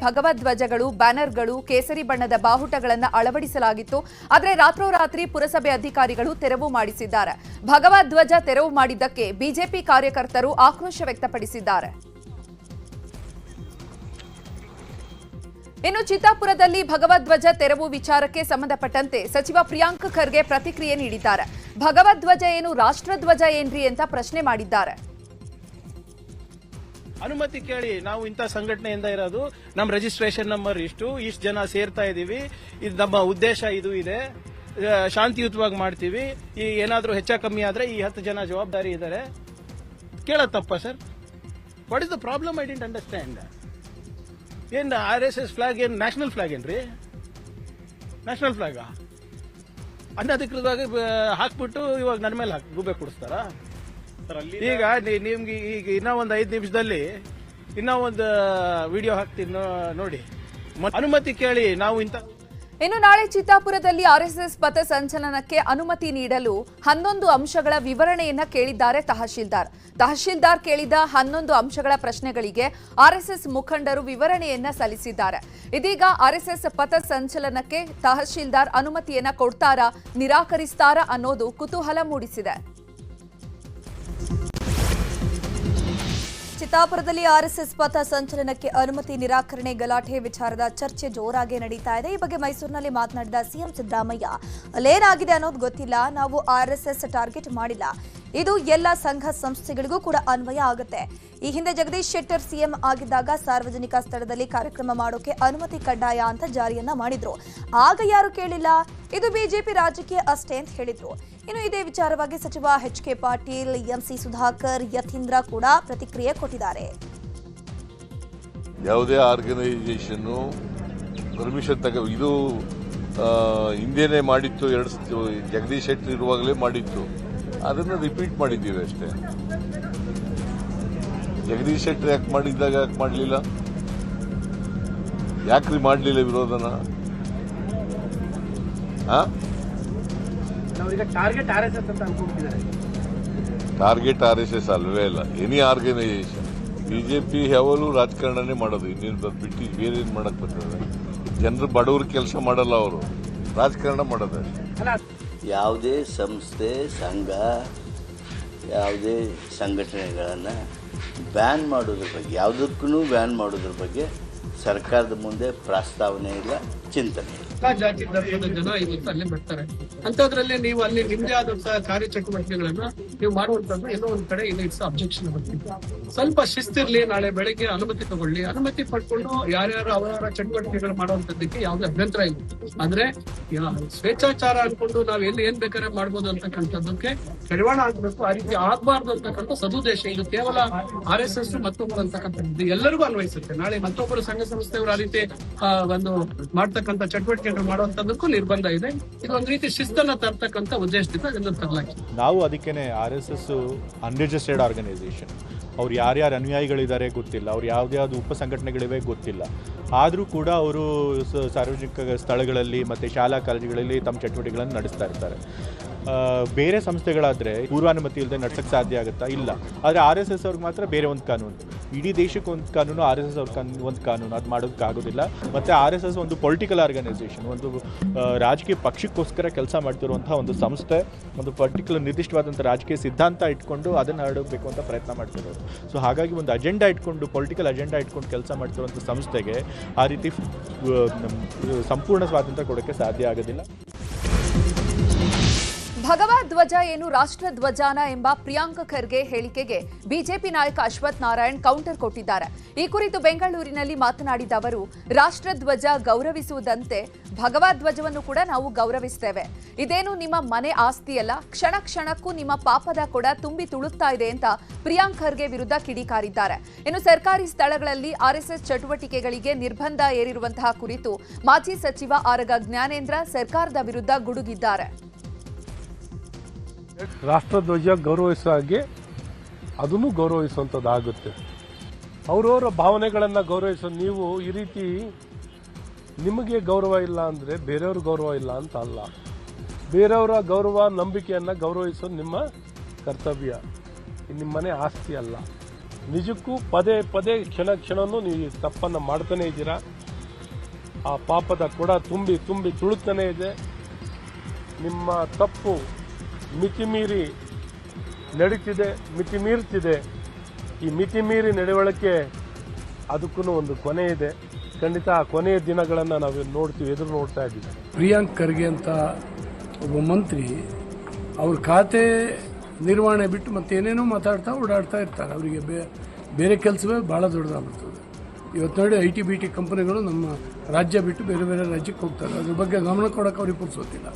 ಭಗವಧ್ವಜಗಳು, ಬ್ಯಾನರ್ಗಳು, ಕೇಸರಿ ಬಣ್ಣದ ಬಾವುಟಗಳನ್ನು ಅಳವಡಿಸಲಾಗಿತ್ತು. ಆದರೆ ರಾತ್ರೋರಾತ್ರಿ ಪುರಸಭೆ ಅಧಿಕಾರಿಗಳು ತೆರವು ಮಾಡಿಸಿದ್ದಾರೆ. ಭಗವಧ್ವಜ ತೆರವು ಮಾಡಿದ್ದಕ್ಕೆ ಬಿಜೆಪಿ ಕಾರ್ಯಕರ್ತರು ಆಕ್ರೋಶ ವ್ಯಕ್ತಪಡಿಸಿದ್ದಾರೆ. ಇನ್ನು ಚಿತ್ತಾಪುರದಲ್ಲಿ ಭಗವಧ್ವಜ ತೆರವು ವಿಚಾರಕ್ಕೆ ಸಂಬಂಧಪಟ್ಟಂತೆ ಸಚಿವ ಪ್ರಿಯಾಂಕ್ ಖರ್ಗೆ ಪ್ರತಿಕ್ರಿಯೆ ನೀಡಿದ್ದಾರೆ. ಭಗವಧ್ವಜ ಏನು ರಾಷ್ಟ್ರಧ್ವಜ ಏನ್ರಿ ಅಂತ ಪ್ರಶ್ನೆ ಮಾಡಿದ್ದಾರೆ. ಅನುಮತಿ ಕೇಳಿ, ನಾವು ಇಂಥ ಸಂಘಟನೆಯಿಂದ ಇರೋದು, ನಮ್ಮ ರಿಜಿಸ್ಟ್ರೇಷನ್ ನಂಬರ್ ಇಷ್ಟು ಜನ ಸೇರ್ತಾ ಇದೀವಿ, ಇದು ನಮ್ಮ ಉದ್ದೇಶ, ಇದು ಇದೆ, ಶಾಂತಿಯುತವಾಗಿ ಮಾಡ್ತೀವಿ, ಈ ಏನಾದರೂ ಹೆಚ್ಚ ಕಮ್ಮಿ ಆದ್ರೆ ಈ 10 ಜನ ಜವಾಬ್ದಾರಿ ಇದ್ದಾರೆ. ಕೇಳೋದು ತಪ್ಪ sir? What is the problem? I didn't understand. ಏನು RSS ಫ್ಲಾಗ್ ಏನು ನ್ಯಾಷನಲ್ ಫ್ಲಾಗ್ ಏನ್ರಿ? ನ್ಯಾಷನಲ್ ಫ್ಲಾಗ ಅನಧಿಕೃತವಾಗಿ ಹಾಕ್ಬಿಟ್ಟು ಇವಾಗ ನನ್ನ ಮೇಲೆ ಗೂಬೆ ಕೊಡಿಸ್ತಾರಾ? ಈಗ ನಿಮ್ಗೆ ಈಗ ಇನ್ನೂ ಒಂದು 5 ನಿಮಿಷದಲ್ಲಿ ಇನ್ನೂ ಒಂದು ವಿಡಿಯೋ ಹಾಕ್ತೀನಿ ನೋಡಿ. ಅನುಮತಿ ಕೇಳಿ, ನಾವು ಇಂಥ. ಇನ್ನು ನಾಳೆ ಚಿತ್ತಾಪುರದಲ್ಲಿ ಆರ್ಎಸ್ಎಸ್ ಪಥ ಸಂಚಲನಕ್ಕೆ ಅನುಮತಿ ನೀಡಲು 11 ಅಂಶಗಳ ವಿವರಣೆಯನ್ನ ಕೇಳಿದ್ದಾರೆ ತಹಶೀಲ್ದಾರ್ ಕೇಳಿದ 11 ಅಂಶಗಳ ಪ್ರಶ್ನೆಗಳಿಗೆ ಆರ್ಎಸ್ಎಸ್ ಮುಖಂಡರು ವಿವರಣೆಯನ್ನ ಸಲ್ಲಿಸಿದ್ದಾರೆ. ಇದೀಗ ಆರ್ಎಸ್ಎಸ್ ಪಥ ಸಂಚಲನಕ್ಕೆ ತಹಶೀಲ್ದಾರ್ ಅನುಮತಿಯನ್ನ ಕೊಡ್ತಾರಾ, ನಿರಾಕರಿಸ್ತಾರಾ ಅನ್ನೋದು ಕುತೂಹಲ ಮೂಡಿಸಿದೆ. ಚಿತ್ತಾಪುರದಲ್ಲಿ ಆರ್ಎಸ್ಎಸ್ ಪಥ ಸಂಚಲನಕ್ಕೆ ಅನುಮತಿ ನಿರಾಕರಣೆ ಗಲಾಟೆ ವಿಚಾರದ ಚರ್ಚೆ ಜೋರಾಗಿ ನಡೀತಾ ಇದೆ. ಈ ಬಗ್ಗೆ ಮೈಸೂರಿನಲ್ಲಿ ಮಾತನಾಡಿದ ಸಿಎಂ ಸಿದ್ದರಾಮಯ್ಯ, ಅಲ್ಲೇನಾಗಿದೆ ಅನ್ನೋದು ಗೊತ್ತಿಲ್ಲ, ನಾವು ಆರ್ಎಸ್ಎಸ್ ಟಾರ್ಗೆಟ್ ಮಾಡಿಲ್ಲ, ಇದು ಎಲ್ಲ ಸಂಘ ಸಂಸ್ಥೆಗಳಿಗೂ ಕೂಡ ಅನ್ವಯ ಆಗುತ್ತೆ. ಈ ಹಿಂದೆ ಜಗದೀಶ್ ಶೆಟ್ಟರ್ ಸಿಎಂ ಆಗಿದ್ದಾಗ ಸಾರ್ವಜನಿಕ ಸ್ಥಳದಲ್ಲಿ ಕಾರ್ಯಕ್ರಮ ಮಾಡೋಕೆ ಅನುಮತಿ ಕಡ್ಡಾಯ ಅಂತ ಜಾರಿಯನ್ನ ಮಾಡಿದ್ರು. ಆಗ ಯಾರು ಕೇಳಿಲ್ಲ, ಇದು ಬಿಜೆಪಿ ರಾಜಕೀಯ ಅಷ್ಟೇ ಅಂತ ಹೇಳಿದ್ರು. ಇನ್ನು ಇದೇ ವಿಚಾರವಾಗಿ ಸಚಿವ H K Patil, MC Sudhakar, Yathindra ಕೂಡ ಪ್ರತಿಕ್ರಿಯೆ ಕೊಟ್ಟಿದ್ದಾರೆ. ಯಾವುದೇ ಆರ್ಗನೈಸೇಷನ್ ಪರ್ಮಿಷನ್ ಇದು ಹಿಂದೆನೇ ಮಾಡಿತ್ತು, ಜಗದೀಶ್ ಶೆಟ್ಟರ್ ಇರುವಾಗಲೇ ಮಾಡಿತ್ತು, ಅದನ್ನು ರಿಪೀಟ್ ಮಾಡಿದ್ದೀವಿ ಅಷ್ಟೇ. ಜಗದೀಶ್ ಶೆಟ್ಟರ್ ಯಾಕೆ ಮಾಡಿದ್ದಾಗ ಯಾಕೆ ಮಾಡಲಿಲ್ಲ? ಯಾಕ್ರಿ ಮಾಡಲಿಲ್ಲ ವಿರೋಧನ? ಟಾರ್ಗೆಟ್ RSS ಅಂತ ಅನ್ಕೊಂಡಿದ್ದಾರೆ. ಟಾರ್ಗೆಟ್ RSS ಅಲ್ವೇ ಅಲ್ಲ, ಎನಿ ಆರ್ಗನೈಸೇಷನ್. ಬಿಜೆಪಿ ಯಾವಾಗಲೂ ರಾಜಕಾರಣನೇ ಮಾಡೋದು, ಇನ್ನೇನು ಬಿಟ್ಟು ಬೇರೇನು ಮಾಡಕ್ ಬರ್ತದೆ? ಜನರು ಬಡವ್ರ ಕೆಲಸ ಮಾಡಲ್ಲ, ಅವರು ರಾಜಕಾರಣ ಮಾಡೋದು. ಯಾವುದೇ ಸಂಸ್ಥೆ, ಸಂಘ, ಯಾವುದೇ ಸಂಘಟನೆಗಳನ್ನು ಬ್ಯಾನ್ ಮಾಡೋದ್ರ ಬಗ್ಗೆ, ಯಾವುದಕ್ಕೂ ಬ್ಯಾನ್ ಮಾಡೋದ್ರ ಬಗ್ಗೆ ಸರ್ಕಾರದ ಮುಂದೆ ಪ್ರಸ್ತಾವನೆ ಇಲ್ಲ, ಚಿಂತನೆ ಇಲ್ಲ. ಜಾತಿ ಧರ್ಮದ ಜನ ಇವತ್ತು ಅಲ್ಲೇ ಬರ್ತಾರೆ. ಅಂತದ್ರಲ್ಲಿ ನೀವು ಅಲ್ಲಿ ನಿಮ್ದೇ ಆದಂತಹ ಕಾರ್ಯಚಟುವಟಿಕೆಗಳನ್ನ ನೀವು ಮಾಡುವಂತದ್ದು ಎಲ್ಲೋ ಒಂದ್ ಕಡೆ ಇದು ಇಟ್ಸ್ ಅಬ್ಜೆಕ್ಷನ್. ಸ್ವಲ್ಪ ಶಿಸ್ತಿರ್ಲಿ, ನಾಳೆ ಬೆಳಗ್ಗೆ ಅನುಮತಿ ತಗೊಳ್ಳಿ, ಅನುಮತಿ ಪಡ್ಕೊಂಡು ಯಾರ್ಯಾರು ಅವರ ಚಟುವಟಿಕೆಗಳು ಮಾಡುವಂತದ್ದಕ್ಕೆ ಯಾವುದೇ ಅಭ್ಯಂತರ ಇಲ್ಲ. ಆದ್ರೆ ಸ್ವೇಚ್ಛಾಚಾರ ಅನ್ಕೊಂಡು ನಾವ್ ಎಲ್ಲಿ ಏನ್ ಬೇಕಾದ್ರೆ ಮಾಡ್ಬೋದು ಅಂತಕ್ಕಂಥದ್ದಕ್ಕೆ ಕಡಿವಾಣ ಆಗ್ಬೇಕು. ಆ ರೀತಿ ಆಗ್ಬಾರ್ದು ಅಂತಕ್ಕಂಥ ಸದುದ್ದೇಶ. ಇದು ಕೇವಲ RSS ಮತ್ತೊಬ್ಬರು ಅಂತಕ್ಕಂಥದ್ದು ಎಲ್ಲರಿಗೂ ಅನ್ವಯಿಸುತ್ತೆ. ನಾಳೆ ಮತ್ತೊಬ್ಬರು ಸಂಘ ಸಂಸ್ಥೆಯವರು ಆ ರೀತಿ ಒಂದು ಮಾಡ್ತಕ್ಕಂಥ ಚಟುವಟಿಕೆ ಮಾಡುವಂತದಕ್ಕೂ ನಿರ್ಬಂಧ ಇದೆ. ಇದು ಒಂದು ರೀತಿ ಶಿಸ್ತನ್ನ ತರ್ತಕ್ಕಂಥ ಉದ್ದೇಶದಿಂದ ಅದನ್ನು ತರಲಾಗಿದೆ. ನಾವು ಅದಕ್ಕೇನೆ RSS ಅನ್ರಿಜಿಸ್ಟರ್ಡ್ ಆರ್ಗನೈಸೇಷನ್, ಅವ್ರು ಯಾರ್ಯಾರು ಅನುಯಾಯಿಗಳಿದ್ದಾರೆ ಗೊತ್ತಿಲ್ಲ, ಅವ್ರು ಯಾವ್ದು ಉಪ ಸಂಘಟನೆಗಳಿವೆ ಗೊತ್ತಿಲ್ಲ. ಆದರೂ ಕೂಡ ಅವರು ಸಾರ್ವಜನಿಕ ಸ್ಥಳಗಳಲ್ಲಿ ಮತ್ತು ಶಾಲಾ ಕಾಲೇಜುಗಳಲ್ಲಿ ತಮ್ಮ ಚಟುವಟಿಕೆಗಳನ್ನು ನಡೆಸ್ತಾ ಇರ್ತಾರೆ. ಬೇರೆ ಸಂಸ್ಥೆಗಳಾದರೆ ಪೂರ್ವಾನುಮತಿ ಇಲ್ಲದೆ ನಡ್ಸೋಕ್ಕೆ ಸಾಧ್ಯ ಆಗುತ್ತಾ? ಇಲ್ಲ. ಆದರೆ RSS ಅವ್ರಿಗೆ ಮಾತ್ರ ಬೇರೆ ಒಂದು ಕಾನೂನು, ಇಡೀ ದೇಶಕ್ಕೆ ಒಂದು ಕಾನೂನು, RSS ಅವ್ರ ಒಂದು ಕಾನೂನು, ಅದು ಮಾಡೋದಕ್ಕಾಗೋದಿಲ್ಲ. ಮತ್ತು RSS ಒಂದು ಪೊಲಿಟಿಕಲ್ ಆರ್ಗನೈಸೇಷನ್, ಒಂದು ರಾಜಕೀಯ ಪಕ್ಷಕ್ಕೋಸ್ಕರ ಕೆಲಸ ಮಾಡ್ತಿರುವಂಥ ಒಂದು ಸಂಸ್ಥೆ, ಒಂದು ಪರ್ಟಿಕ್ಯುಲರ್ ನಿರ್ದಿಷ್ಟವಾದಂಥ ರಾಜಕೀಯ ಸಿದ್ಧಾಂತ ಇಟ್ಕೊಂಡು ಅದನ್ನು ಹರಡಬೇಕು ಅಂತ ಪ್ರಯತ್ನ ಮಾಡ್ತಿರೋದು. ಸೊ ಹಾಗಾಗಿ ಒಂದು ಅಜೆಂಡಾ ಇಟ್ಕೊಂಡು, ಪೊಲಿಟಿಕಲ್ ಅಜೆಂಡಾ ಇಟ್ಕೊಂಡು ಕೆಲಸ ಮಾಡ್ತಿರುವಂಥ ಸಂಸ್ಥೆಗೆ ಆ ರೀತಿ ಸಂಪೂರ್ಣ ಸ್ವಾತಂತ್ರ್ಯ ಕೊಡೋಕ್ಕೆ ಸಾಧ್ಯ ಆಗೋದಿಲ್ಲ. ಭಗವಧ್ವಜ ಏನು ರಾಷ್ಟ್ರಧ್ವಜಾನ ಎಂಬ ಪ್ರಿಯಾಂಕ್ ಖರ್ಗೆ ಹೇಳಿಕೆಗೆ ಬಿಜೆಪಿ ನಾಯಕ ಅಶ್ವಥ್ ನಾರಾಯಣ್ ಕೌಂಟರ್ ಕೊಟ್ಟಿದ್ದಾರೆ. ಈ ಕುರಿತು ಬೆಂಗಳೂರಿನಲ್ಲಿ ಮಾತನಾಡಿದ ಅವರು, ರಾಷ್ಟ್ರಧ್ವಜ ಗೌರವಿಸುವುದಂತೆ ಭಗವಧ್ವಜವನ್ನು ಕೂಡ ನಾವು ಗೌರವಿಸ್ತೇವೆ. ಇದೇನು ನಿಮ್ಮ ಮನೆ ಆಸ್ತಿಯಲ್ಲ, ಕ್ಷಣ ಕ್ಷಣಕ್ಕೂ ನಿಮ್ಮ ಪಾಪದ ಕೊಡ ತುಂಬಿ ತುಳುಕ್ತಾ ಇದೆ ಅಂತ ಪ್ರಿಯಾಂಕ್ ಖರ್ಗೆ ವಿರುದ್ಧ ಕಿಡಿಕಾರಿದ್ದಾರೆ. ಇನ್ನು ಸರ್ಕಾರಿ ಸ್ಥಳಗಳಲ್ಲಿ RSS ಚಟುವಟಿಕೆಗಳಿಗೆ ನಿರ್ಬಂಧ ಏರಿರುವಂತಹ ಕುರಿತು ಮಾಜಿ ಸಚಿವ ಆರಗ ಜ್ಞಾನೇಂದ್ರ ಸರ್ಕಾರದ ವಿರುದ್ಧ ಗುಡುಗಿದ್ದಾರೆ. ರಾಷ್ಟ್ರಧ್ವಜ ಗೌರವಿಸುವ ಹಾಗೆ ಅದನ್ನು ಗೌರವಿಸುವಂಥದ್ದಾಗುತ್ತೆ. ಅವರವರ ಭಾವನೆಗಳನ್ನು ಗೌರವಿಸೋ ನೀವು ಈ ರೀತಿ ನಿಮಗೆ ಗೌರವ ಇಲ್ಲ ಅಂದರೆ ಬೇರೆಯವ್ರ ಗೌರವ ಇಲ್ಲ ಅಂತ ಅಲ್ಲ. ಬೇರೆಯವರ ಗೌರವ ನಂಬಿಕೆಯನ್ನು ಗೌರವಿಸೋದು ನಿಮ್ಮ ಕರ್ತವ್ಯ, ನಿಮ್ಮ ಮನೆ ಆಸ್ತಿ ಅಲ್ಲ. ನಿಜಕ್ಕೂ ಪದೇ ಪದೇ ಕ್ಷಣನೂ ನೀವು ಈ ತಪ್ಪನ್ನು ಮಾಡ್ತಾನೆ ಇದ್ದೀರಾ. ಆ ಪಾಪದ ಕೊಡ ತುಂಬಿ ತುಂಬಿ ತುಳುಕ್ತಾನೆ ಇದೆ. ನಿಮ್ಮ ತಪ್ಪು ಮಿತಿಮೀರಿ ನಡೀತಿದೆ, ಮಿತಿಮೀರ್ತಿದೆ. ಈ ಮಿತಿಮೀರಿ ನಡವಳಿಕೆ ಅದಕ್ಕೂ ಒಂದು ಕೊನೆ ಇದೆ. ಖಂಡಿತ ಆ ಕೊನೆಯ ದಿನಗಳನ್ನು ನಾವು ನೋಡ್ತೀವಿ, ಎದುರು ನೋಡ್ತಾ ಇದ್ದೀವಿ. ಪ್ರಿಯಾಂಕ್ ಖರ್ಗೆ ಅಂತ ಒಬ್ಬ ಮಂತ್ರಿ ಅವ್ರ ಖಾತೆ ನಿರ್ವಹಣೆ ಬಿಟ್ಟು ಮತ್ತೇನೇನೋ ಮಾತಾಡ್ತಾ ಓಡಾಡ್ತಾ ಇರ್ತಾರೆ. ಅವರಿಗೆ ಬೇರೆ ಕೆಲಸವೇ ಭಾಳ ದೊಡ್ಡದಾಗ್ಬಿಡ್ತದೆ. ಇವತ್ತು ನೋಡಿ IT-BT ಕಂಪನಿಗಳು ನಮ್ಮ ರಾಜ್ಯ ಬಿಟ್ಟು ಬೇರೆ ಬೇರೆ ರಾಜ್ಯಕ್ಕೆ ಹೋಗ್ತಾರೆ. ಅದ್ರ ಬಗ್ಗೆ ಗಮನ ಕೊಡೋಕೆ ಅವ್ರಿಗೆ ಪುರ್ಸೋತಿಲ್ಲ.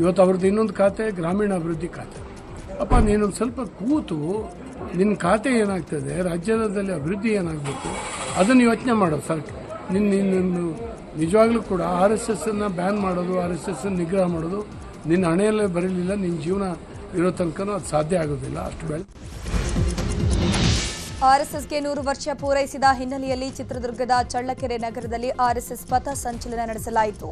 ಇವತ್ತು ಅವ್ರದ್ದು ಇನ್ನೊಂದು ಖಾತೆ ಗ್ರಾಮೀಣಾಭಿವೃದ್ಧಿ ಖಾತೆ. ಅಪ್ಪ ನೀನು ಸ್ವಲ್ಪ ಕೂತು ನಿನ್ನ ಖಾತೆ ಏನಾಗ್ತದೆ, ರಾಜ್ಯದಲ್ಲಿ ಅಭಿವೃದ್ಧಿ ಏನಾಗಬೇಕು ಅದನ್ನು ಯೋಚನೆ ಮಾಡೋದು ಸರ್. ನಿನ್ನ ನಿಜವಾಗ್ಲೂ ಕೂಡ RSS ಬ್ಯಾನ್ ಮಾಡೋದು, RSS ನಿಗ್ರಹ ಮಾಡೋದು ನಿನ್ನ ಹಣೆಯಲ್ಲೇ ಬರಲಿಲ್ಲ. ನಿನ್ನ ಜೀವನ ಇರೋ ತನಕನೂ ಅದು ಸಾಧ್ಯ ಆಗೋದಿಲ್ಲ. ಅಷ್ಟು ಬೆಳೆ ಆರ್ಎಸ್ಎಸ್ಗೆ 100 ವರ್ಷ ಪೂರೈಸಿದ ಹಿನ್ನೆಲೆಯಲ್ಲಿ ಚಿತ್ರದುರ್ಗದ ಚಳ್ಳಕೆರೆ ನಗರದಲ್ಲಿ ಆರ್ಎಸ್ಎಸ್ ಪಥ ಸಂಚಲನ ನಡೆಸಲಾಯಿತು.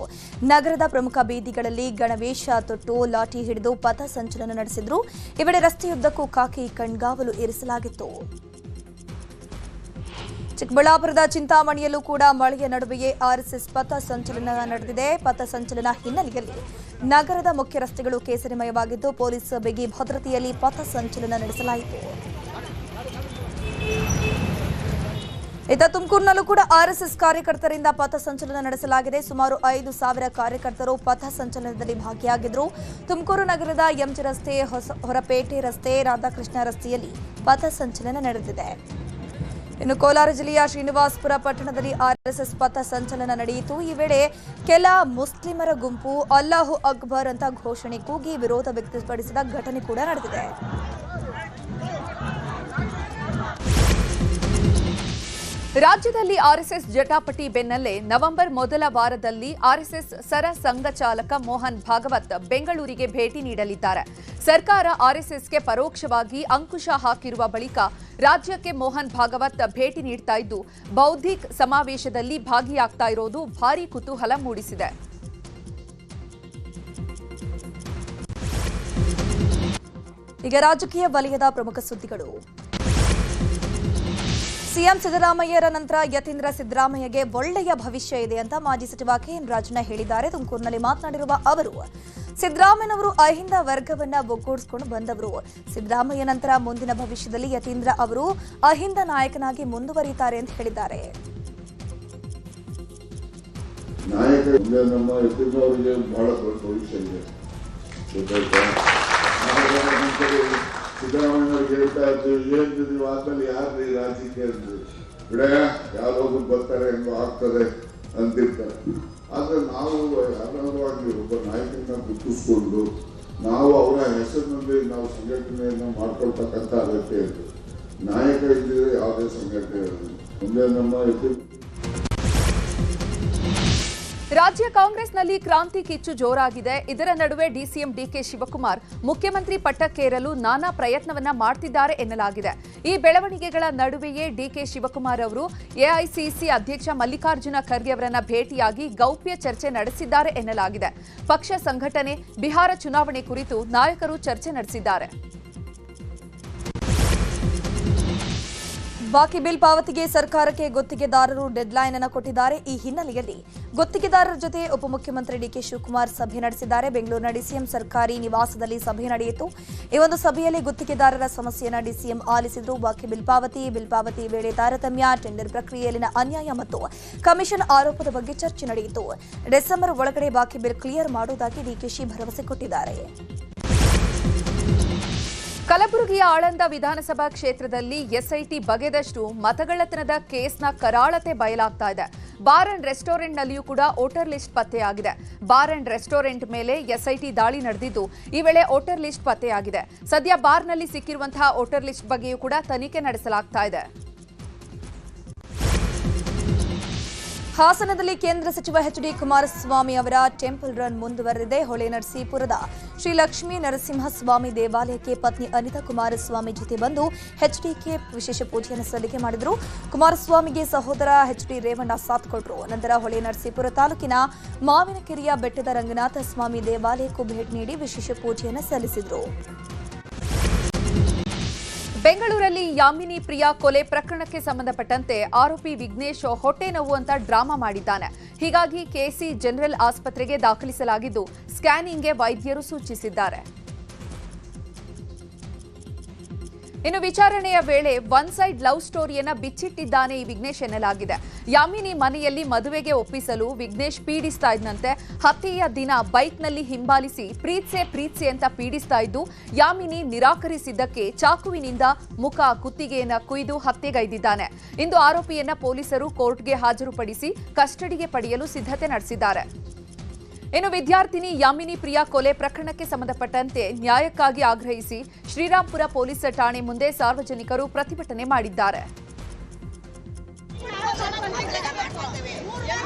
ನಗರದ ಪ್ರಮುಖ ಬೀದಿಗಳಲ್ಲಿ ಗಣವೇಶ ತೊಟ್ಟು ಲಾಠಿ ಹಿಡಿದು ಪಥ ಸಂಚಲನ ನಡೆಸಿದ್ರು. ಈ ವೇಳೆ ರಸ್ತೆಯುದ್ದಕ್ಕೂ ಖಾಕಿ ಕಣ್ಗಾವಲು ಇರಿಸಲಾಗಿತ್ತು. ಚಿಕ್ಕಬಳ್ಳಾಪುರದ ಚಿಂತಾಮಣಿಯಲ್ಲೂ ಕೂಡ ಮಳೆಯ ನಡುವೆಯೇ ಆರ್ಎಸ್ಎಸ್ ಪಥ ಸಂಚಲನ ನಡೆದಿದೆ. ಪಥ ಸಂಚಲನ ಹಿನ್ನೆಲೆಯಲ್ಲಿ ನಗರದ ಮುಖ್ಯ ರಸ್ತೆಗಳು ಕೇಸರಿಮಯವಾಗಿದ್ದು ಪೊಲೀಸ್ ಬಿಗಿ ಭದ್ರತೆಯಲ್ಲಿ ಪಥ ಸಂಚಲನ ನಡೆಸಲಾಯಿತು. ಇತ್ತ ತುಮಕೂರಿನಲ್ಲೂ ಕೂಡ ಆರ್ಎಸ್ಎಸ್ ಕಾರ್ಯಕರ್ತರಿಂದ ಪಥ ಸಂಚಲನ ನಡೆಸಲಾಗಿದೆ. ಸುಮಾರು 5,000 ಕಾರ್ಯಕರ್ತರು ಪಥ ಸಂಚಲನದಲ್ಲಿ ಭಾಗಿಯಾಗಿದ್ದರು. ತುಮಕೂರು ನಗರದ ಎಂಜಿ ರಸ್ತೆ, ಹೊರಪೇಟೆ ರಸ್ತೆ, ರಾಧಾಕೃಷ್ಣ ರಸ್ತೆಯಲ್ಲಿ ಪಥ ಸಂಚಲನ ನಡೆದಿದೆ. ಇನ್ನು ಕೋಲಾರ ಜಿಲ್ಲೆಯ ಶ್ರೀನಿವಾಸಪುರ ಪಟ್ಟಣದಲ್ಲಿ ಆರ್ಎಸ್ಎಸ್ ಪಥ ಸಂಚಲನ ನಡೆಯಿತು. ಈ ವೇಳೆ ಕೆಲ ಮುಸ್ಲಿಮರ ಗುಂಪು ಅಲ್ಲಾಹು ಅಕ್ಬರ್ ಅಂತ ಘೋಷಣೆ ಕೂಗಿ ವಿರೋಧ ವ್ಯಕ್ತಪಡಿಸಿದ ಘಟನೆ ಕೂಡ ನಡೆದಿದೆ. ರಾಜ್ಯದಲ್ಲಿ ಆರ್ಎಸ್ಎಸ್ ಜಟಾಪಟಿ ಬೆನ್ನಲ್ಲೇ ನವೆಂಬರ್ ಮೊದಲ ವಾರದಲ್ಲಿ ಆರ್ಎಸ್ಎಸ್ ಸರ ಸಂಘ ಚಾಲಕ ಮೋಹನ್ ಭಾಗವತ್ ಬೆಂಗಳೂರಿಗೆ ಭೇಟಿ ನೀಡಲಿದ್ದಾರೆ. ಸರ್ಕಾರ ಆರ್ಎಸ್ಎಸ್ಗೆ ಪರೋಕ್ಷವಾಗಿ ಅಂಕುಶ ಹಾಕಿರುವ ಬಳಿಕ ರಾಜ್ಯಕ್ಕೆ ಮೋಹನ್ ಭಾಗವತ್ ಭೇಟಿ ನೀಡ್ತಾ ಇದ್ದು ಬೌದ್ಧಿಕ್ ಸಮಾವೇಶದಲ್ಲಿ ಭಾಗಿಯಾಗ್ತಾ ಇರೋದು ಭಾರೀ ಕುತೂಹಲ ಮೂಡಿಸಿದೆ. ಈಗ ರಾಜಕೀಯ ವಲಯದ ಪ್ರಮುಖ ಸುದ್ದಿಗಳು. ಸಿಎಂ ಸಿದ್ದರಾಮಯ್ಯರ ನಂತರ ಯತೀಂದ್ರ ಸಿದ್ದರಾಮಯ್ಯಗೆ ಒಳ್ಳೆಯ ಭವಿಷ್ಯ ಇದೆ ಅಂತ ಮಾಜಿ ಸಚಿವ KN ರಾಜಣ್ಣ ಹೇಳಿದ್ದಾರೆ. ತುಮಕೂರಿನಲ್ಲಿ ಮಾತನಾಡಿರುವ ಅವರು, ಸಿದ್ದರಾಮಯ್ಯನವರು ಅಹಿಂದ ವರ್ಗವನ್ನ ಒಗ್ಗೂಡಿಸಿಕೊಂಡು ಬಂದವರು. ಸಿದ್ದರಾಮಯ್ಯ ನಂತರ ಮುಂದಿನ ಭವಿಷ್ಯದಲ್ಲಿ ಯತೀಂದ್ರ ಅವರು ಅಹಿಂದ ನಾಯಕನಾಗಿ ಮುಂದುವರಿಯುತ್ತಾರೆ ಅಂತ ಹೇಳಿದ್ದಾರೆ. ಸಿದ್ದರಾಮಯ್ಯವ್ರಿಗೆ ಹೇಳ್ತಾ ಇದ್ದು ಏನಿದ್ರು ಆದ್ಮೇಲೆ ಯಾರ್ರಿ ರಾಜಕೀಯ ಬಿಡ ಯಾವ್ದೊಬ್ರು ಬರ್ತಾರೆ ಹೆಂಗೋ ಆಗ್ತದೆ ಅಂತಿರ್ತಾರೆ. ಆದ್ರೆ ನಾವು ಯಾರಾದ್ರೂ ಆಗಲಿ ಒಬ್ಬ ನಾಯಕನ ಗುರುತಿಸ್ಕೊಂಡು ನಾವು ಅವರ ಹೆಸರಿನಲ್ಲಿ ನಾವು ಸಂಘಟನೆಯನ್ನ ಮಾಡ್ಕೊಳ್ತಕ್ಕಂಥ ಅಗತ್ಯ ಇದೆ. ನಾಯಕ ಇದ್ದಿದ್ರೆ ಯಾವುದೇ ಸಂಘಟನೆ ಇರೋದು. ಮುಂದೆ ನಮ್ಮ ರಾಜ್ಯ ಕಾಂಗ್ರೆಸ್ನಲ್ಲಿ ಕ್ರಾಂತಿ ಕಿಚ್ಚು ಜೋರಾಗಿದೆ. ಇದರ ನಡುವೆ ಡಿಸಿಎಂ ಡಿಕೆ ಶಿವಕುಮಾರ್ ಮುಖ್ಯಮಂತ್ರಿ ಪಟ್ಟಕ್ಕೇರಲು ನಾನಾ ಪ್ರಯತ್ನವನ್ನ ಮಾಡ್ತಿದ್ದಾರೆ ಎನ್ನಲಾಗಿದೆ. ಈ ಬೆಳವಣಿಗೆಗಳ ನಡುವೆಯೇ ಡಿಕೆ ಶಿವಕುಮಾರ್ ಅವರು ಎಐಸಿಸಿ ಅಧ್ಯಕ್ಷ ಮಲ್ಲಿಕಾರ್ಜುನ ಖರ್ಗೆ ಅವರನ್ನ ಭೇಟಿಯಾಗಿ ಗೌಪ್ಯ ಚರ್ಚೆ ನಡೆಸಿದ್ದಾರೆ ಎನ್ನಲಾಗಿದೆ. ಪಕ್ಷ ಸಂಘಟನೆ, ಬಿಹಾರ ಚುನಾವಣೆ ಕುರಿತು ನಾಯಕರು ಚರ್ಚೆ ನಡೆಸಿದ್ದಾರೆ. ಬಾಕಿ ಬಿಲ್ ಪಾವತಿಗೆ ಸರ್ಕಾರಕ್ಕೆ ಗುತ್ತಿಗೆದಾರರು ಡೆಡ್ಲೈನ್ ಅನ್ನು ಕೊಟ್ಟಿದ್ದಾರೆ. ಈ ಹಿನ್ನೆಲೆಯಲ್ಲಿ ಗುತ್ತಿಗೆದಾರರ ಜೊತೆ ಉಪಮುಖ್ಯಮಂತ್ರಿ ಡಿಕೆ ಶಿವಕುಮಾರ್ ಸಭೆ ನಡೆಸಿದ್ದಾರೆ. ಬೆಂಗಳೂರಿನ ಡಿಸಿಎಂ ಸರ್ಕಾರಿ ನಿವಾಸದಲ್ಲಿ ಸಭೆ ನಡೆಯಿತು. ಈ ಒಂದು ಸಭೆಯಲ್ಲಿ ಗುತ್ತಿಗೆದಾರರ ಸಮಸ್ಯೆಯನ್ನು ಡಿಸಿಎಂ ಆಲಿಸಿದ್ರು. ಬಾಕಿ ಬಿಲ್ ಪಾವತಿ ವೇಳೆ ತಾರತಮ್ಯ, ಟೆಂಡರ್ ಪ್ರಕ್ರಿಯೆಯಲ್ಲಿನ ಅನ್ಯಾಯ ಮತ್ತು ಕಮಿಷನ್ ಆರೋಪದ ಬಗ್ಗೆ ಚರ್ಚೆ ನಡೆಯಿತು. ಡಿಸೆಂಬರ್ ಒಳಗಡೆ ಬಾಕಿ ಬಿಲ್ ಕ್ಲಿಯರ್ ಮಾಡುವುದಾಗಿ ಡಿಕೆಶಿ ಭರವಸೆ ಕೊಟ್ಟಿದ್ದಾರೆ. ಕಲಬುರಗಿಯ ಆಳಂದ ವಿಧಾನಸಭಾ ಕ್ಷೇತ್ರದಲ್ಲಿ ಎಸ್ಐಟಿ ಬಗೆದಷ್ಟು ಮತಗಳ್ಳತನದ ಕೇಸ್ನ ಕರಾಳತೆ ಬಯಲಾಗ್ತಾ ಇದೆ. ಬಾರ್ ಅಂಡ್ ರೆಸ್ಟೋರೆಂಟ್ನಲ್ಲಿಯೂ ಕೂಡ ವೋಟರ್ ಲಿಸ್ಟ್ ಪತ್ತೆಯಾಗಿದೆ. ಬಾರ್ ಅಂಡ್ ರೆಸ್ಟೋರೆಂಟ್ ಮೇಲೆ ಎಸ್ಐಟಿ ದಾಳಿ ನಡೆದಿದ್ದು ಈ ವೇಳೆ ವೋಟರ್ ಲಿಸ್ಟ್ ಪತ್ತೆಯಾಗಿದೆ. ಸದ್ಯ ಬಾರ್ನಲ್ಲಿ ಸಿಕ್ಕಿರುವಂತಹ ವೋಟರ್ ಲಿಸ್ಟ್ ಬಗ್ಗೆಯೂ ಕೂಡ ತನಿಖೆ ನಡೆಸಲಾಗ್ತಾ ಇದೆ. ಹಾಸನದಲ್ಲಿ ಕೇಂದ್ರ ಸಚಿವ ಎಚ್ಡಿ ಕುಮಾರಸ್ವಾಮಿ ಅವರ ಟೆಂಪಲ್ ರನ್ ಮುಂದುವರೆದಿದೆ. ಹೊಳೆನರಸೀಪುರದ ಶ್ರೀ ಲಕ್ಷ್ಮೀ ನರಸಿಂಹಸ್ವಾಮಿ ದೇವಾಲಯಕ್ಕೆ ಪತ್ನಿ ಅನಿತಾ ಕುಮಾರಸ್ವಾಮಿ ಜೊತೆ ಬಂದು ಎಚ್ಡಿಕೆ ವಿಶೇಷ ಪೂಜೆಯನ್ನು ಸಲ್ಲಿಕೆ ಮಾಡಿದರು. ಕುಮಾರಸ್ವಾಮಿಗೆ ಸಹೋದರ ಎಚ್ಡಿ ರೇವಣ್ಣ ಸಾಥ್ ಕೊಟ್ಟರು. ನಂತರ ಹೊಳೆನರಸೀಪುರ ತಾಲೂಕಿನ ಮಾವಿನಕೆರೆಯ ಬೆಟ್ಟದ ರಂಗನಾಥ ಸ್ವಾಮಿ ದೇವಾಲಯಕ್ಕೂ ಭೇಟಿ ನೀಡಿ ವಿಶೇಷ ಪೂಜೆಯನ್ನು ಸಲ್ಲಿಸಿದರು. ಬೆಂಗಳೂರಲ್ಲಿ ಯಾಮಿನಿ ಪ್ರಿಯಾ ಕೊಲೆ ಪ್ರಕರಣಕ್ಕೆ ಸಂಬಂಧಪಟ್ಟಂತೆ ಆರೋಪಿ ವಿಘ್ನೇಶ್ ಹೊಟ್ಟೆ ನೋವು ಅಂತ ಡ್ರಾಮಾ ಮಾಡಿದ್ದಾನೆ. ಹೀಗಾಗಿ ಕೆಸಿ ಜನರಲ್ ಆಸ್ಪತ್ರೆಗೆ ದಾಖಲಿಸಲಾಗಿದ್ದು ಸ್ಕ್ಯಾನಿಂಗ್ಗೆ ವೈದ್ಯರು ಸೂಚಿಸಿದ್ದಾರೆ. ಇನ್ನು ವಿಚಾರಣೆಯ ವೇಳೆ ಒನ್ ಸೈಡ್ ಲವ್ ಸ್ಟೋರಿಯನ್ನ ಬಿಚ್ಚಿಟ್ಟಿದ್ದಾನೆ ಈ ವಿಘ್ನೇಶ್ ಎನ್ನಲಾಗಿದೆ. ಯಾಮಿನಿ ಮನೆಯಲ್ಲಿ ಮದುವೆಗೆ ಒಪ್ಪಿಸಲು ವಿಘ್ನೇಶ್ ಪೀಡಿಸ್ತಾ ಇದ್ದಂತೆ ಹತ್ಯೆಯ ದಿನ ಬೈಕ್ನಲ್ಲಿ ಹಿಂಬಾಲಿಸಿ ಪ್ರೀತ್ಸೆ ಅಂತ ಪೀಡಿಸ್ತಾ ಇದ್ದು ಯಾಮಿನಿ ನಿರಾಕರಿಸಿದ್ದಕ್ಕೆ ಚಾಕುವಿನಿಂದ ಮುಖ ಕುತ್ತಿಗೆಯನ್ನ ಕುಯ್ದು ಹತ್ಯೆಗೈದಿದ್ದಾನೆ. ಇಂದು ಆರೋಪಿಯನ್ನ ಪೊಲೀಸರು ಕೋರ್ಟ್ಗೆ ಹಾಜರುಪಡಿಸಿ ಕಸ್ಟಡಿಗೆ ಪಡೆಯಲು ಸಿದ್ಧತೆ ನಡೆಸಿದ್ದಾರೆ. ಇನ್ನು ವಿದ್ಯಾರ್ಥಿನಿ ಯಾಮಿನಿ ಪ್ರಿಯಾ ಕೊಲೆ ಪ್ರಕರಣಕ್ಕೆ ಸಂಬಂಧಪಟ್ಟಂತೆ ನ್ಯಾಯಕ್ಕಾಗಿ ಆಗ್ರಹಿಸಿ ಶ್ರೀರಾಂಪುರ ಪೊಲೀಸ್ ಠಾಣೆ ಮುಂದೆ ಸಾರ್ವಜನಿಕರು ಪ್ರತಿಭಟನೆ ಮಾಡಿದ್ದಾರೆ.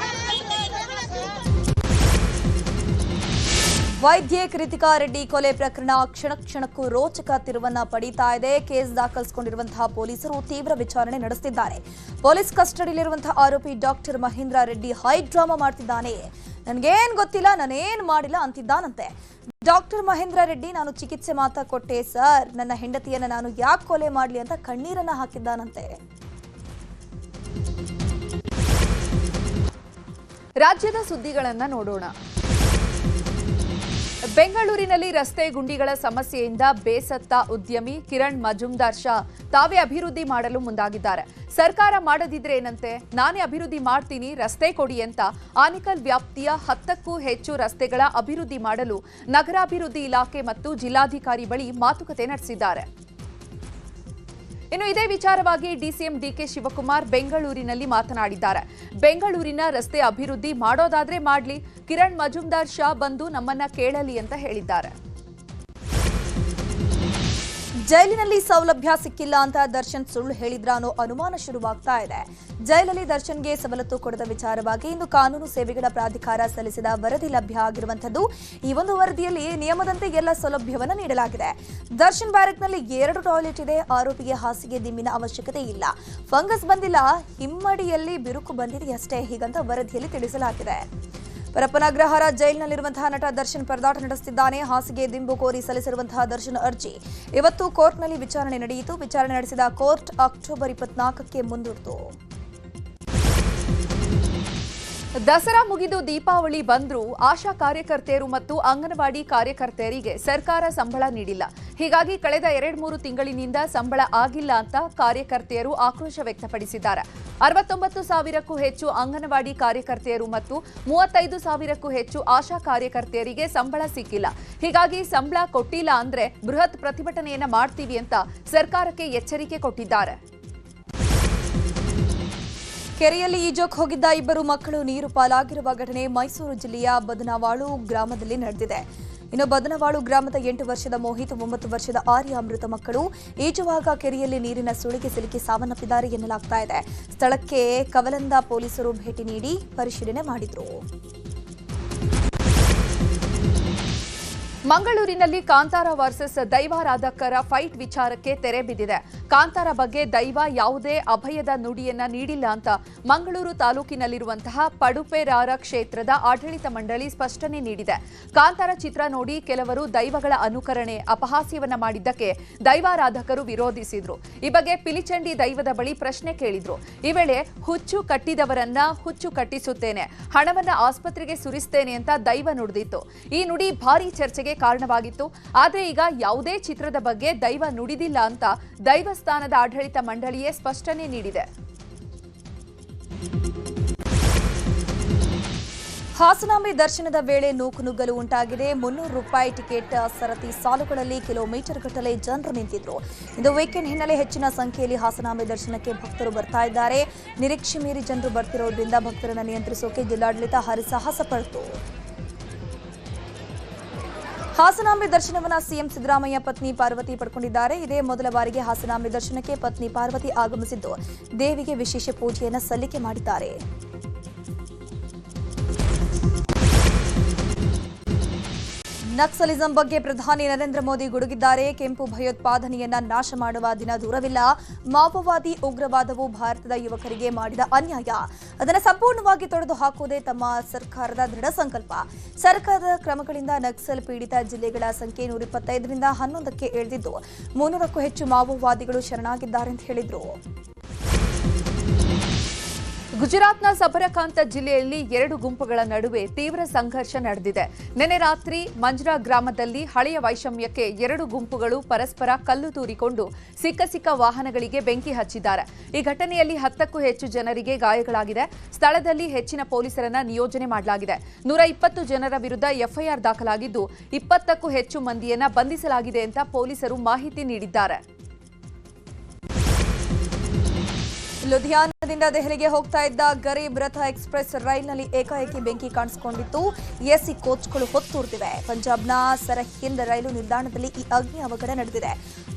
ವೈದ್ಯೆ ಕೃತಿಕಾ ರೆಡ್ಡಿ ಕೊಲೆ ಪ್ರಕರಣ ಕ್ಷಣಕ್ಕೂ ರೋಚಕ ತಿರುವನ್ನ ಪಡೀತಾ ಇದೆ. ಕೇಸ್ ದಾಖಲಿಸಿಕೊಂಡಿರುವಂತಹ ಪೊಲೀಸರು ತೀವ್ರ ವಿಚಾರಣೆ ನಡೆಸುತ್ತಿದ್ದಾರೆ. ಪೊಲೀಸ್ ಕಸ್ಟಡಿಯಲ್ಲಿರುವಂತಹ ಆರೋಪಿ doctor Mahendra Reddy high drama ಮಾಡ್ತಿದ್ದಾನೆ. ನನಗೇನ್ ಗೊತ್ತಿಲ್ಲ, ನಾನೇನ್ ಮಾಡಿಲ್ಲ ಅಂತಿದ್ದಾನಂತೆ. ಡಾಕ್ಟರ್ ಮಹೇಂದ್ರ ರೆಡ್ಡಿ, ನಾನು ಚಿಕಿತ್ಸೆ ಮಾತ್ರ ಕೊಟ್ಟೆ ಸರ್, ನನ್ನ ಹೆಂಡತಿಯನ್ನ ನಾನು ಯಾಕೆ ಕೊಲೆ ಮಾಡಲಿ ಅಂತ ಕಣ್ಣೀರನ್ನ ಹಾಕಿದ್ದಾನಂತೆ. ರಾಜ್ಯದ ಸುದ್ದಿಗಳನ್ನ ನೋಡೋಣ. ಬೆಂಗಳೂರಿನಲ್ಲಿ ರಸ್ತೆ ಗುಂಡಿಗಳ ಸಮಸ್ಯೆಯಿಂದ ಬೇಸತ್ತ ಉದ್ಯಮಿ ಕಿರಣ್ ಮಜುಮ್ದಾರ್ ಶಾ ತಾವೇ ಅಭಿವೃದ್ಧಿ ಮಾಡಲು ಮುಂದಾಗಿದ್ದಾರೆ. ಸರ್ಕಾರ ಮಾಡದಿದ್ರೆ ಏನಂತೆ, ನಾನೇ ಅಭಿವೃದ್ಧಿ ಮಾಡ್ತೀನಿ, ರಸ್ತೆ ಕೊಡಿ ಅಂತ ಆನೇಕಲ್ ವ್ಯಾಪ್ತಿಯ 10ಕ್ಕೂ ಹೆಚ್ಚು ರಸ್ತೆಗಳ ಅಭಿವೃದ್ಧಿ ಮಾಡಲು ನಗರಾಭಿವೃದ್ಧಿ ಇಲಾಖೆ ಮತ್ತು ಜಿಲ್ಲಾಧಿಕಾರಿ ಬಳಿ ಮಾತುಕತೆ ನಡೆಸಿದ್ದಾರೆ. ಇನ್ನು ಇದೇ ವಿಚಾರವಾಗಿ ಡಿಸಿಎಂ ಡಿಕೆ ಶಿವಕುಮಾರ್ ಬೆಂಗಳೂರಿನಲ್ಲಿ ಮಾತನಾಡಿದ್ದಾರೆ. ಬೆಂಗಳೂರಿನ ರಸ್ತೆ ಅಭಿವೃದ್ಧಿ ಮಾಡೋದಾದ್ರೆ ಮಾಡ್ಲಿ, ಕಿರಣ್ ಮಜುಮ್ದಾರ್ ಶಾ ಬಂದು ನಮ್ಮನ್ನ ಕೇಳಲಿ ಅಂತ ಹೇಳಿದ್ದಾರೆ. ಜೈಲಿನಲ್ಲಿ ಸೌಲಭ್ಯ ಸಿಕ್ಕಿಲ್ಲ ಅಂತ ದರ್ಶನ್ ಸುಳ್ಳು ಹೇಳಿದ್ರ ಅನ್ನೋ ಅನುಮಾನ ಶುರುವಾಗ್ತಾ ಇದೆ. ಜೈಲಲ್ಲಿ ದರ್ಶನ್ಗೆ ಸವಲತ್ತು ಕೊಡದ ವಿಚಾರವಾಗಿ ಇಂದು ಕಾನೂನು ಸೇವೆಗಳ ಪ್ರಾಧಿಕಾರ ಸಲ್ಲಿಸಿದ ವರದಿ ಲಭ್ಯ ಆಗಿರುವಂತದ್ದು. ಈ ಒಂದು ವರದಿಯಲ್ಲಿ ನಿಯಮದಂತೆ ಎಲ್ಲ ಸೌಲಭ್ಯವನ್ನು ನೀಡಲಾಗಿದೆ. ದರ್ಶನ್ ಬ್ಯಾರಕ್ನಲ್ಲಿ 2 ಟಾಯ್ಲೆಟ್ ಇದೆ. ಆರೋಪಿಗೆ ಹಾಸಿಗೆ ದಿಮ್ಮಿನ ಅವಶ್ಯಕತೆ ಇಲ್ಲ. ಫಂಗಸ್ ಬಂದಿಲ್ಲ, ಹಿಮ್ಮಡಿಯಲ್ಲಿ ಬಿರುಕು ಬಂದಿದೆಯಷ್ಟೇ, ಹೀಗಂತ ವರದಿಯಲ್ಲಿ ತಿಳಿಸಲಾಗಿದೆ. ಪರಪ್ಪನಗ್ರಹಾರ ಜೈಲಿನಲ್ಲಿರುವಂತಹ ನಟ ದರ್ಶನ್ ಪರದಾಟ ನಡೆಸುತ್ತಿದ್ದಾನೆ. ಹಾಸಿಗೆ ದಿಂಬು ಕೋರಿ ಸಲ್ಲಿಸಿರುವಂತಹ ದರ್ಶನ್ ಅರ್ಜಿ ಇವತ್ತು ಕೋರ್ಟ್ನಲ್ಲಿ ವಿಚಾರಣೆ ನಡೆಯಿತು. ವಿಚಾರಣೆ ನಡೆಸಿದ ಕೋರ್ಟ್ ಅಕ್ಟೋಬರ್ 24ಕ್ಕೆ ಮುಂದೂಡಿತು. ದಸರಾ ಮುಗಿದು ದೀಪಾವಳಿ ಬಂದ್ರೂ ಆಶಾ ಕಾರ್ಯಕರ್ತೆಯರು ಮತ್ತು ಅಂಗನವಾಡಿ ಕಾರ್ಯಕರ್ತೆಯರಿಗೆ ಸರ್ಕಾರ ಸಂಬಳ ನೀಡಿಲ್ಲ. ಹೀಗಾಗಿ ಕಳೆದ 2-3 ತಿಂಗಳಿನಿಂದ ಸಂಬಳ ಆಗಿಲ್ಲ ಅಂತ ಕಾರ್ಯಕರ್ತೆಯರು ಆಕ್ರೋಶ ವ್ಯಕ್ತಪಡಿಸಿದ್ದಾರೆ. 69,000ಕ್ಕೂ ಹೆಚ್ಚು ಅಂಗನವಾಡಿ ಕಾರ್ಯಕರ್ತೆಯರು ಮತ್ತು 35,000ಕ್ಕೂ ಹೆಚ್ಚು ಆಶಾ ಕಾರ್ಯಕರ್ತೆಯರಿಗೆ ಸಂಬಳ ಸಿಕ್ಕಿಲ್ಲ. ಹೀಗಾಗಿ ಸಂಬಳ ಕೊಟ್ಟಿಲ್ಲ ಅಂದ್ರೆ ಬೃಹತ್ ಪ್ರತಿಭಟನೆಯನ್ನ ಮಾಡ್ತೀವಿ ಅಂತ ಸರ್ಕಾರಕ್ಕೆ ಎಚ್ಚರಿಕೆ ಕೊಟ್ಟಿದ್ದಾರೆ. ಕೆರೆಯಲ್ಲಿ ಈಜೋಕ್ ಹೋಗಿದ್ದ 2 ಮಕ್ಕಳು ನೀರು ಪಾಲಾಗಿರುವ ಘಟನೆ ಮೈಸೂರು ಜಿಲ್ಲೆಯ ಬದನವಾಳು ಗ್ರಾಮದಲ್ಲಿ ನಡೆದಿದೆ. ಇನ್ನು ಬದನವಾಳು ಗ್ರಾಮದ 8 ವರ್ಷದ ಮೋಹಿತ್, 9 ವರ್ಷದ ಆರ್ಯ ಮೃತ ಮಕ್ಕಳು ಈಜುವಾಗ ಕೆರೆಯಲ್ಲಿ ನೀರಿನ ಸುಳಿಗೆ ಸಿಲುಕಿ ಸಾವನ್ನಪ್ಪಿದ್ದಾರೆ ಎನ್ನಲಾಗ್ತಾ ಇದೆ. ಸ್ಥಳಕ್ಕೆ ಕವಲಂದ ಪೊಲೀಸರು ಭೇಟಿ ನೀಡಿ ಪರಿಶೀಲನೆ ಮಾಡಿದ್ರು. ಮಂಗಳೂರಿನಲ್ಲಿ ಕಾಂತಾರ ವರ್ಸಸ್ ದೈವಾರಾಧಕರ ಫೈಟ್ ವಿಚಾರಕ್ಕೆ ತೆರೆ ಬಿದ್ದಿದೆ. ಕಾಂತಾರ ಬಗ್ಗೆ ದೈವ ಯಾವುದೇ ಅಭಯದ ನುಡಿಯನ್ನ ನೀಡಿಲ್ಲ ಅಂತ ಮಂಗಳೂರು ತಾಲೂಕಿನಲ್ಲಿರುವಂತಹ ಪಡುಪೆರಾರ ಕ್ಷೇತ್ರದ ಆಡಳಿತ ಮಂಡಳಿ ಸ್ಪಷ್ಟನೆ ನೀಡಿದೆ. ಕಾಂತಾರ ಚಿತ್ರ ನೋಡಿ ಕೆಲವರು ದೈವಗಳ ಅನುಕರಣೆ, ಅಪಹಾಸ್ಯವನ್ನ ಮಾಡಿದ್ದಕ್ಕೆ ದೈವಾರಾಧಕರು ವಿರೋಧಿಸಿದ್ರು. ಈ ಬಗ್ಗೆ ಪಿಲಿಚಂಡಿ ದೈವದ ಬಳಿ ಪ್ರಶ್ನೆ ಕೇಳಿದ್ರು. ಈ ವೇಳೆ ಹುಚ್ಚು ಕಟ್ಟಿದವರನ್ನ ಹುಚ್ಚು ಕಟ್ಟಿಸುತ್ತೇನೆ, ಹಣವನ್ನ ಆಸ್ಪತ್ರೆಗೆ ಸುರಿಸ್ತೇನೆ ಅಂತ ದೈವ ನುಡಿದಿತ್ತು. ಈ ನುಡಿ ಭಾರೀ ಚರ್ಚೆಗೆ ಕಾರಣವಾಗಿತ್ತು. ಆದರೆ ಈಗ ಯಾವುದೇ ಚಿತ್ರದ ಬಗ್ಗೆ ದೈವ ನುಡಿದಿಲ್ಲ ಅಂತ ದೈವಸ್ಥಾನದ ಆಡಳಿತ ಮಂಡಳಿಯೇ ಸ್ಪಷ್ಟನೆ ನೀಡಿದೆ. ಹಾಸನಾಂಬೆ ದರ್ಶನದ ವೇಳೆ ನೂಕುನುಗ್ಗಲು ಉಂಟಾಗಿದೆ. 300 ರೂಪಾಯಿ ಟಿಕೆಟ್ ಸರತಿ ಸಾಲುಗಳಲ್ಲಿ ಕಿಲೋಮೀಟರ್ ಗಟ್ಟಲೆ ಜನರು ನಿಂತಿದ್ರು. ಇಂದು ವೀಕೆಂಡ್ ಹಿನ್ನೆಲೆ ಹೆಚ್ಚಿನ ಸಂಖ್ಯೆಯಲ್ಲಿ ಹಾಸನಾಂಬೆ ದರ್ಶನಕ್ಕೆ ಭಕ್ತರು ಬರ್ತಾ ಇದ್ದಾರೆ. ನಿರೀಕ್ಷೆ ಮೀರಿ ಜನರು ಬರ್ತಿರೋದ್ರಿಂದ ಭಕ್ತರನ್ನು ನಿಯಂತ್ರಿಸೋಕೆ ಜಿಲ್ಲಾಡಳಿತ ಹರಿಸಾಹಸ ಪಡ್ತು. ಹಾಸನಾಂಬೆ ದರ್ಶನವನ್ನ ಸಿಎಂ ಸಿದ್ದರಾಮಯ್ಯ ಪತ್ನಿ ಪಾರ್ವತಿ ಪಡ್ಕೊಂಡಿದ್ದಾರೆ. ಇದೇ ಮೊದಲ ಬಾರಿಗೆ ಹಾಸನಾಂಬೆ ದರ್ಶನಕ್ಕೆ ಪತ್ನಿ ಪಾರ್ವತಿ ಆಗಮಿಸಿದ್ದು ದೇವಿಗೆ ವಿಶೇಷ ಪೂಜೆಯನ್ನು ಸಲ್ಲಿಕೆ ಮಾಡಿದ್ದಾರೆ. ನಕ್ಸಲಿಸಂ ಬಗ್ಗೆ ಪ್ರಧಾನಿ ನರೇಂದ್ರ ಮೋದಿ ಗುಡುಗಿದ್ದಾರೆ. ಕೆಂಪು ಭಯೋತ್ಪಾದನೆಯನ್ನ ನಾಶ ಮಾಡುವ ದಿನ ದೂರವಿಲ್ಲ. ಮಾವೋವಾದಿ ಉಗ್ರವಾದವು ಭಾರತದ ಯುವಕರಿಗೆ ಮಾಡಿದ ಅನ್ಯಾಯ. ಅದನ್ನು ಸಂಪೂರ್ಣವಾಗಿ ತೊಡೆದು ಹಾಕುವುದೇ ತಮ್ಮ ಸರ್ಕಾರದ ದೃಢ ಸಂಕಲ್ಪ. ಸರ್ಕಾರದ ಕ್ರಮಗಳಿಂದ ನಕ್ಸಲ್ ಪೀಡಿತ ಜಿಲ್ಲೆಗಳ ಸಂಖ್ಯೆ 125ರಿಂದ 11ಕ್ಕೆ ಇಳಿದಿದ್ದು 300ಕ್ಕೂ ಹೆಚ್ಚು ಮಾವೋವಾದಿಗಳು ಶರಣಾಗಿದ್ದಾರೆ ಅಂತ ಹೇಳಿದರು. ಗುಜರಾತ್ನ ಸಬರಕಾಂತ ಜಿಲ್ಲೆಯಲ್ಲಿ 2 ಗುಂಪುಗಳ ನಡುವೆ ತೀವ್ರ ಸಂಘರ್ಷ ನಡೆದಿದೆ. ನಿನ್ನೆ ರಾತ್ರಿ ಮಂಜ್ರಾ ಗ್ರಾಮದಲ್ಲಿ ಹಳೆಯ ವೈಷಮ್ಯಕ್ಕೆ 2 ಗುಂಪುಗಳು ಪರಸ್ಪರ ಕಲ್ಲು ತೂರಿಕೊಂಡು ಸಿಕ್ಕ ವಾಹನಗಳಿಗೆ ಬೆಂಕಿ ಹಚ್ಚಿದ್ದಾರೆ. ಈ ಘಟನೆಯಲ್ಲಿ 10ಕ್ಕೂ ಹೆಚ್ಚು ಜನರಿಗೆ ಗಾಯಗಳಾಗಿದೆ. ಸ್ಥಳದಲ್ಲಿ ಹೆಚ್ಚಿನ ಪೊಲೀಸರನ್ನ ನಿಯೋಜನೆ ಮಾಡಲಾಗಿದೆ. 120 ಜನರ ವಿರುದ್ಧ ಎಫ್ಐಆರ್ ದಾಖಲಾಗಿದ್ದು 20ಕ್ಕೂ ಹೆಚ್ಚು ಮಂದಿಯನ್ನ ಬಂಧಿಸಲಾಗಿದೆ ಅಂತ ಪೊಲೀಸರು ಮಾಹಿತಿ ನೀಡಿದ್ದಾರೆ. ಲುಧಿಯಾನದಿಂದ ದೆಹಲಿಗೆ ಹೋಗ್ತಾ ಇದ್ದ ಗರೀಬ್ ರಥ ಎಕ್ಸ್ಪ್ರೆಸ್ ರೈಲ್ನಲ್ಲಿ ಏಕಾಏಕಿ ಬೆಂಕಿ ಕಾಣಿಸಿಕೊಂಡಿತ್ತು. ಎಸಿ ಕೋಚ್ಗಳು ಹೊತ್ತೂರ್ತಿವೆ. ಪಂಜಾಬ್ನ ಸರಹಿಂದ್ ರೈಲು ನಿಲ್ದಾಣದಲ್ಲಿ ಈ ಅಗ್ನಿ ಅವಘಡ ನಡೆದಿದೆ.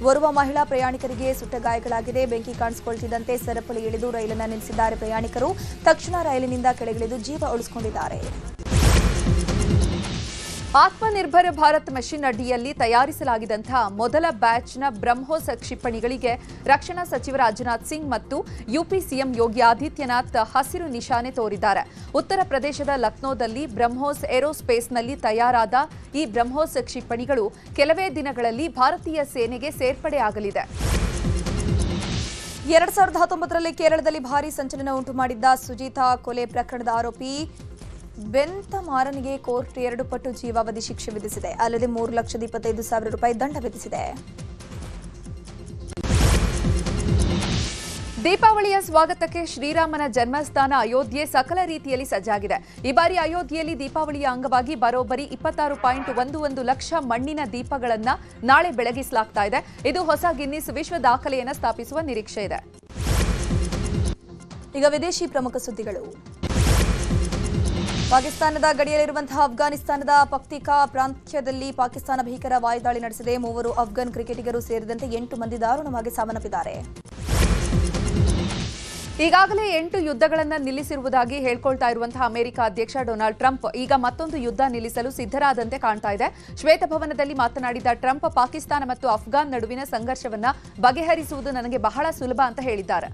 ಓರ್ವ ಮಹಿಳಾ ಪ್ರಯಾಣಿಕರಿಗೆ ಸುಟ್ಟ ಗಾಯಗಳಾಗಿದೆ. ಬೆಂಕಿ ಕಾಣಿಸಿಕೊಳ್ತಿದ್ದಂತೆ ಸರಪಳಿ ಇಳಿದು ರೈಲನ್ನು ನಿಲ್ಲಿಸಿದ್ದಾರೆ ಪ್ರಯಾಣಿಕರು. ತಕ್ಷಣ ರೈಲಿನಿಂದ ಕೆಳಗಿಳಿದು ಜೀವ ಉಳಿಸಿಕೊಂಡಿದ್ದಾರೆ. ಆತ್ಮನಿರ್ಭರ ಭಾರತ್ ಮಿಷನ್ ಅಡಿಯಲ್ಲಿ ತಯಾರಿಸಲಾಗಿದ್ದಂತಹ ಮೊದಲ ಬ್ಯಾಚ್ನ ಬ್ರಹ್ಮೋಸ್ ಕ್ಷಿಪಣಿಗಳಿಗೆ ರಕ್ಷಣಾ ಸಚಿವ ರಾಜನಾಥ್ ಸಿಂಗ್ ಮತ್ತು ಯುಪಿ ಸಿಎಂ ಯೋಗಿ ಆದಿತ್ಯನಾಥ್ ಹಸಿರು ನಿಶಾನೆ ತೋರಿದ್ದಾರೆ. ಉತ್ತರ ಪ್ರದೇಶದ ಲಕ್ನೋದಲ್ಲಿ ಬ್ರಹ್ಮೋಸ್ ಏರೋಸ್ಪೇಸ್ನಲ್ಲಿ ತಯಾರಾದ ಈ ಬ್ರಹ್ಮೋಸ್ ಕ್ಷಿಪಣಿಗಳು ಕೆಲವೇ ದಿನಗಳಲ್ಲಿ ಭಾರತೀಯ ಸೇನೆಗೆ ಸೇರ್ಪಡೆಯಾಗಲಿದೆ. 2019ರಲ್ಲಿ ಕೇರಳದಲ್ಲಿ ಭಾರೀ ಸಂಚಲನ ಉಂಟು ಮಾಡಿದ್ದ ಸುಜೀತಾ ಕೊಲೆ ಪ್ರಕರಣದ ಆರೋಪಿ ಬೆಂತಮಾರನಿಗೆ ಕೋರ್ಟ್ 2 ಪಟ್ಟು ಜೀವಾವಧಿ ಶಿಕ್ಷೆ ವಿಧಿಸಿದೆ. ಅಲ್ಲದೆ 3,25,000 ರೂಪಾಯಿ ದಂಡ ವಿಧಿಸಿದೆ. ದೀಪಾವಳಿಯ ಸ್ವಾಗತಕ್ಕೆ ಶ್ರೀರಾಮನ ಜನ್ಮಸ್ಥಾನ ಅಯೋಧ್ಯೆ ಸಕಲ ರೀತಿಯಲ್ಲಿ ಸಜ್ಜಾಗಿದೆ. ಈ ಬಾರಿ ಅಯೋಧ್ಯೆಯಲ್ಲಿ ದೀಪಾವಳಿಯ ಅಂಗವಾಗಿ ಬರೋಬ್ಬರಿ 26.11 ಲಕ್ಷ ಮಣ್ಣಿನ ದೀಪಗಳನ್ನು ನಾಳೆ ಬೆಳಗಿಸಲಾಗ್ತಾ ಇದೆ. ಇದು ಹೊಸ ಗಿನ್ನಿಸ್ ವಿಶ್ವ ದಾಖಲೆಯನ್ನು ಸ್ಥಾಪಿಸುವ ನಿರೀಕ್ಷೆ ಇದೆ. ಈಗ ವಿದೇಶಿ ಪ್ರಮುಖ ಸುದ್ದಿಗಳು. ಪಾಕಿಸ್ತಾನದ ಗಡಿಯಲ್ಲಿರುವಂತಹ ಅಫ್ಘಾನಿಸ್ತಾನದ ಪಕ್ತಿಕಾ ಪ್ರಾಂತ್ಯದಲ್ಲಿ ಪಾಕಿಸ್ತಾನ ಭೀಕರ ವಾಯುದಾಳಿ ನಡೆಸಿದೆ. 3 ಅಫ್ಘಾನ್ ಕ್ರಿಕೆಟಿಗರು ಸೇರಿದಂತೆ 8 ಮಂದಿ ದಾರುಣವಾಗಿ ಸಾವನ್ನಪ್ಪಿದ್ದಾರೆ. ಈಗಾಗಲೇ 8 ಯುದ್ಧಗಳನ್ನು ನಿಲ್ಲಿಸಿರುವುದಾಗಿ ಹೇಳ್ಕೊಳ್ತಾ ಇರುವಂತಹ ಅಮೆರಿಕ ಅಧ್ಯಕ್ಷ ಡೊನಾಲ್ಡ್ ಟ್ರಂಪ್ ಈಗ ಮತ್ತೊಂದು ಯುದ್ಧ ನಿಲ್ಲಿಸಲು ಸಿದ್ಧರಾದಂತೆ ಕಾಣ್ತಾ ಇದೆ. ಶ್ವೇತಭವನದಲ್ಲಿ ಮಾತನಾಡಿದ ಟ್ರಂಪ್ ಪಾಕಿಸ್ತಾನ ಮತ್ತು ಅಫ್ಘಾನ್ ನಡುವಿನ ಸಂಘರ್ಷವನ್ನು ಬಗೆಹರಿಸುವುದು ನನಗೆ ಬಹಳ ಸುಲಭ ಅಂತ ಹೇಳಿದ್ದಾರೆ.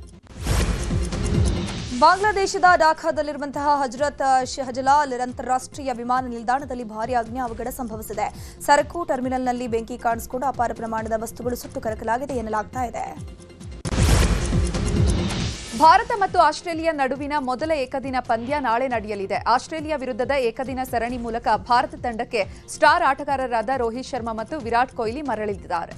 ಬಾಂಗ್ಲಾದೇಶದ ಢಾಕಾದಲ್ಲಿರುವಂತಹ ಹಜರತ್ ಶಹಜಲಾಲ್ ಅಂತಾರಾಷ್ಟ್ರೀಯ ವಿಮಾನ ನಿಲ್ದಾಣದಲ್ಲಿ ಭಾರೀ ಅಗ್ನಿ ಅವಘಡ ಸಂಭವಿಸಿದೆ. ಸರಕು ಟರ್ಮಿನಲ್ನಲ್ಲಿ ಬೆಂಕಿ ಕಾಣಿಸಿಕೊಂಡು ಅಪಾರ ಪ್ರಮಾಣದ ವಸ್ತುಗಳು ಸುಟ್ಟು ಕರಕಲಾಗಿದೆ ಎನ್ನಲಾಗ್ತಾ ಇದೆ. ಭಾರತ ಮತ್ತು ಆಸ್ಟ್ರೇಲಿಯಾ ನಡುವಿನ ಮೊದಲ ಏಕದಿನ ಪಂದ್ಯ ನಾಳೆ ನಡೆಯಲಿದೆ. ಆಸ್ಟ್ರೇಲಿಯಾ ವಿರುದ್ಧದ ಏಕದಿನ ಸರಣಿ ಮೂಲಕ ಭಾರತ ತಂಡಕ್ಕೆ ಸ್ಟಾರ್ ಆಟಗಾರರಾದ ರೋಹಿತ್ ಶರ್ಮಾ ಮತ್ತು ವಿರಾಟ್ ಕೊಹ್ಲಿ ಮರಳಿದ್ದಾರೆ.